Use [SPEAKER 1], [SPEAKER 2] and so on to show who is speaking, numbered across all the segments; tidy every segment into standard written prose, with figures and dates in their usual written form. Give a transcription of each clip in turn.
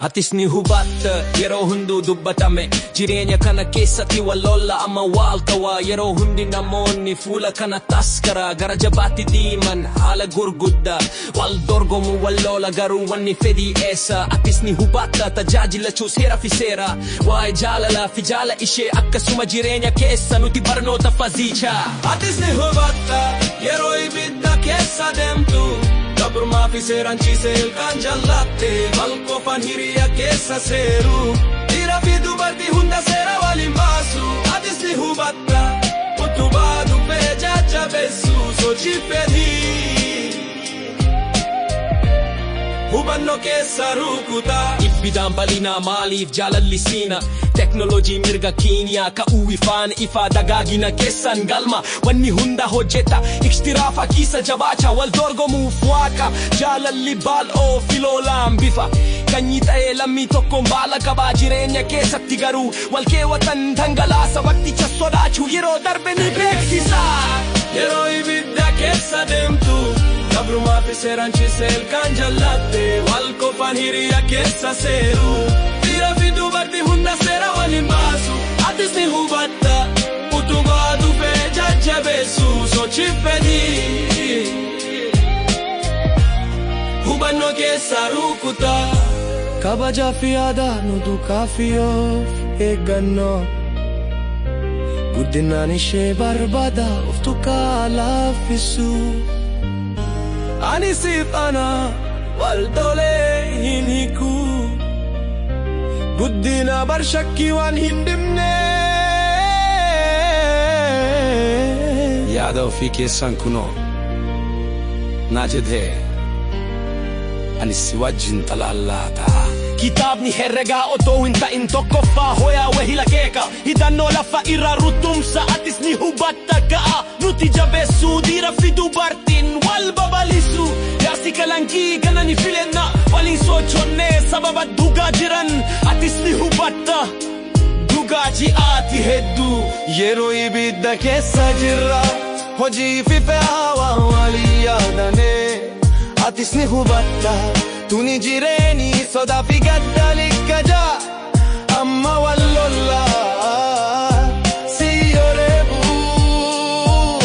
[SPEAKER 1] Atis ni hubatta yeroo hunduu dubbatame jireenya kana keessatti wallolla amma waaltawa yeroo hundi namoonni fuula kana taskara gara jabaatti diiman haala gurguddaa wal dorgomu wallola garuu wanni fedhii eessa atis ni hubatta tajaajilachuus heera fi seera waa'ee jaalala fi jaala ishee akkasuma jireenya keessa nuti barnoota faziicha atis ni hubatta yeroo ibidda keessa deemtu Dabruma fi seeraan ciisee ilkaan jallatte Malkoofaan hiriya keessa seeru Dhiira fi dubartii hunda seera waliin baasu Atis ni hubatta utubaa dubbee jajjabeessu sochii fedhii Hubannoo keessa rukutaa Ibidaan bal'inaa maaliif jaalallisiina Teknoolojii mirga Keeniyaa ka'uu ifaan ifaa dagaagina keessan galma wanni hunda hojjeta ikshtiraafa kiisa jabaacha wal dorgomuuf waaqa jaalalli baal'oo filoolaan bifa kanyi ta'ee lammii tokkoon baala qabaa jireenya keessatti garuu wal keewwatan dhangalaasa waqticha sodaachuu yeroo darbe ni beeksisa yeroo ibidda keessa deemtu Dabruma fi seeraan ciisee ilkaan jallatte Malkoofaan hiriya keessa seeru Dhiira fi dubartii hunda seera waliin baasu Atis ni hubatta utubaa dubbee jajjabeessu sochii fedhii Hubannoo keessa rukutaa Kabajaa fi aadaa nu duukaa fi of eeggannoo Guddinaan ishee barbaada of tuqaa laaffisu Ani siif ana wal tolee hin hiiku Guddina bar shakkii waan hin dhibne Yaada ofii keessan kunoo naa jedhee ani si wajjin talaallata Kitaabni herregaa otoo hin ta'in tokkoffaa hoyaa wahila keeka hidhannoo lafa irraa rutumsa atis ni hubatta ga'a nuti jabeessuu dhiira fi dubartiin wal babalisu jaarsi kalankii kana ni filenna waliin sochonnee sababa dhugaa jiran atis ni hubatta dhugaa ji'aati hedduu yeroo ibidda keessa jirra hojii fi fe'aa walii yaadane atis ni hubatta Tuni jireeni sodaa fi gadda likkaja amma wallolla si yorebu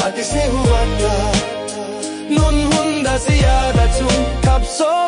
[SPEAKER 1] atis ni hubatta nun hunda si yaadatu kabsoo